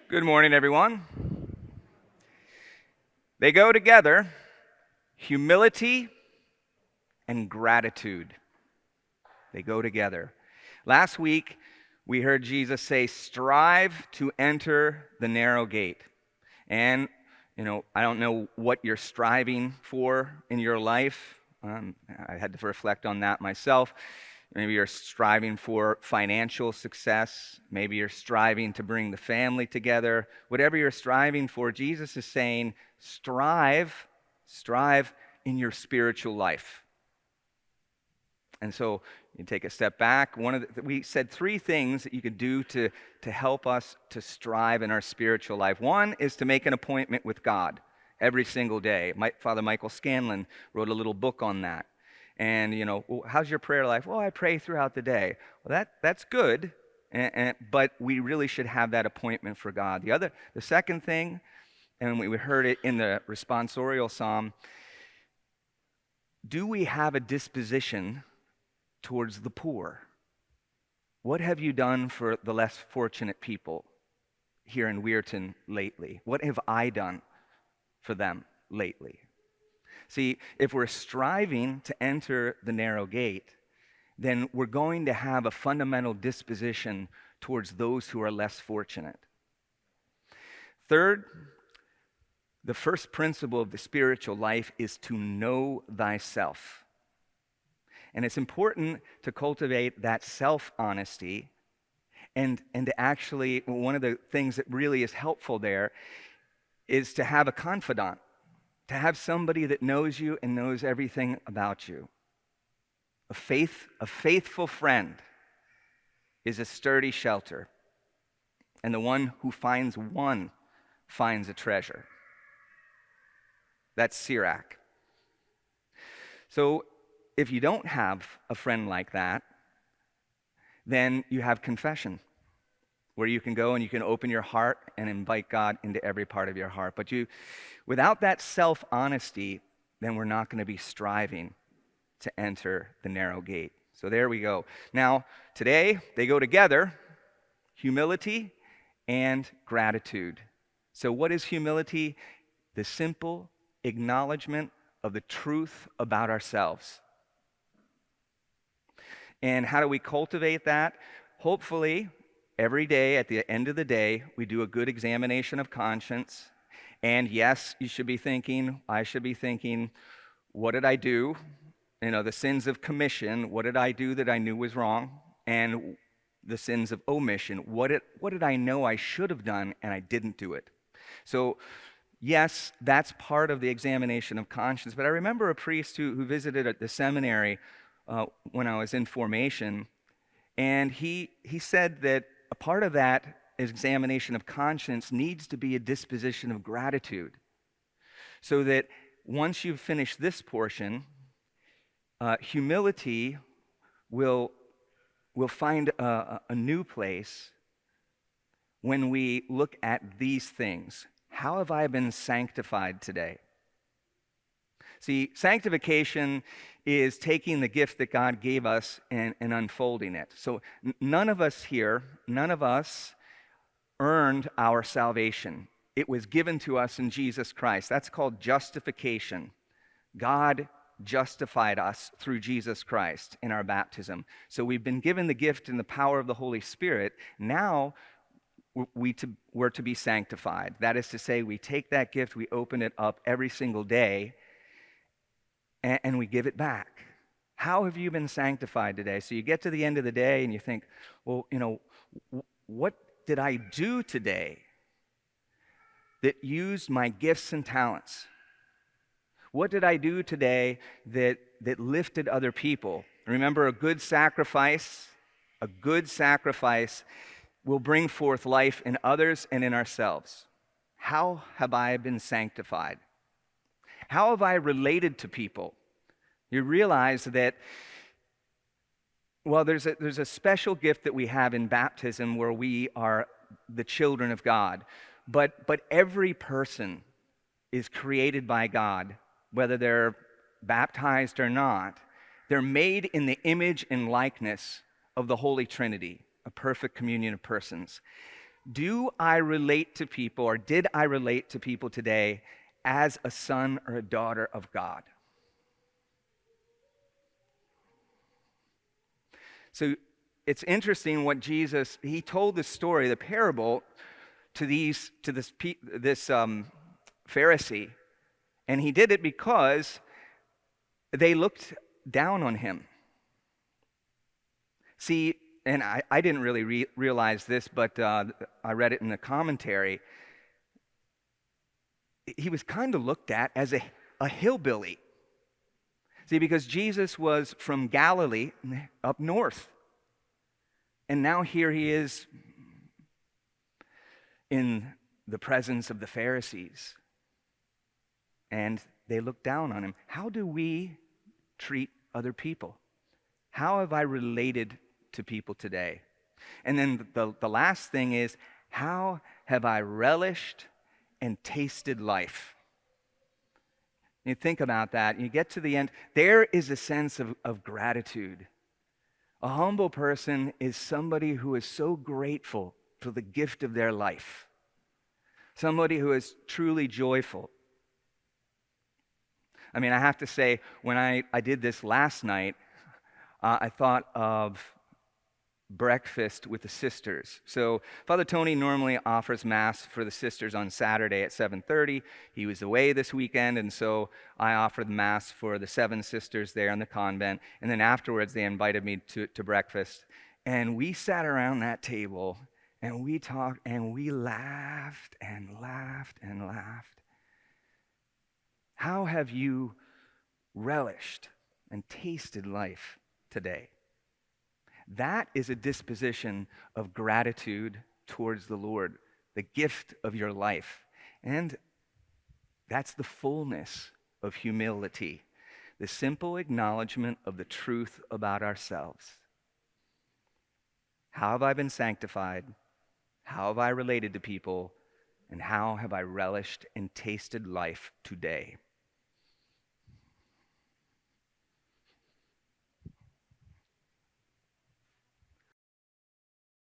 Good morning, everyone. They go together, humility and gratitude. They go together. Last week, we heard Jesus say, strive to enter the narrow gate. And, I don't know what you're striving for in your life. I had to reflect on that myself. Maybe you're striving for financial success. Maybe you're striving to bring the family together. Whatever you're striving for, Jesus is saying, strive in your spiritual life. And so you take a step back. We said three things that you could do to help us to strive in our spiritual life. One is to make an appointment with God every single day. Father Michael Scanlon wrote a little book on that. And, well, how's your prayer life? Well, I pray throughout the day. Well, that's good, but we really should have that appointment for God. The second thing, and we heard it in the responsorial psalm, do we have a disposition towards the poor? What have you done for the less fortunate people here in Weirton lately? What have I done for them lately? See, if we're striving to enter the narrow gate, then we're going to have a fundamental disposition towards those who are less fortunate. Third, the first principle of the spiritual life is to know thyself. And it's important to cultivate that self-honesty and to actually, one of the things that really is helpful there is to have a confidant. To have somebody that knows you and knows everything about you. A faithful friend is a sturdy shelter, and the one who finds one finds a treasure. That's Sirach. So if you don't have a friend like that, then you have confession, where you can go and you can open your heart and invite God into every part of your heart. But without that self-honesty, then we're not going to be striving to enter the narrow gate. So there we go. Now, today, they go together, humility and gratitude. So what is humility? The simple acknowledgement of the truth about ourselves. And how do we cultivate that? Hopefully, every day, at the end of the day, we do a good examination of conscience. And yes, I should be thinking, what did I do? The sins of commission, what did I do that I knew was wrong? And the sins of omission, what did I know I should have done and I didn't do it? So, yes, that's part of the examination of conscience. But I remember a priest who visited at the seminary when I was in formation, and he said that a part of that examination of conscience needs to be a disposition of gratitude, so that once you've finished this portion, humility will find a new place when we look at these things. How have I been sanctified today? See, sanctification is taking the gift that God gave us and unfolding it. So none of us earned our salvation. It was given to us in Jesus Christ. That's called justification. God justified us through Jesus Christ in our baptism. So we've been given the gift and the power of the Holy Spirit. Now we're to be sanctified. That is to say, we take that gift, we open it up every single day, and we give it back. How have you been sanctified today? So you get to the end of the day and you think, well, what did I do today that used my gifts and talents? What did I do today that lifted other people? Remember, a good sacrifice will bring forth life in others and in ourselves. How have I been sanctified? How have I related to people? You realize that, well, there's a special gift that we have in baptism where we are the children of God. But every person is created by God, whether they're baptized or not. They're made in the image and likeness of the Holy Trinity, a perfect communion of persons. Do I relate to people, or did I relate to people today as a son or a daughter of God? So it's interesting what Jesus, he told this story, the parable, to this Pharisee, and he did it because they looked down on him. See, and I didn't really realize this, but I read it in the commentary. He was kind of looked at as a hillbilly. See, because Jesus was from Galilee up north. And now here he is in the presence of the Pharisees. And they look down on him. How do we treat other people? How have I related to people today? And then the last thing is, how have I relished and tasted life? You think about that, and you get to the end, there is a sense of gratitude. A humble person is somebody who is so grateful for the gift of their life. Somebody who is truly joyful. I mean, I have to say, when I did this last night, I thought of breakfast with the sisters. So Father Tony normally offers Mass for the sisters on Saturday at 7:30. He was away this weekend, and so I offered Mass for the 7 sisters there in the convent. And then afterwards, they invited me to breakfast. And we sat around that table, and we talked, and we laughed and laughed and laughed. How have you relished and tasted life today? That is a disposition of gratitude towards the Lord, the gift of your life. And that's the fullness of humility, the simple acknowledgement of the truth about ourselves. How have I been sanctified? How have I related to people? And how have I relished and tasted life today?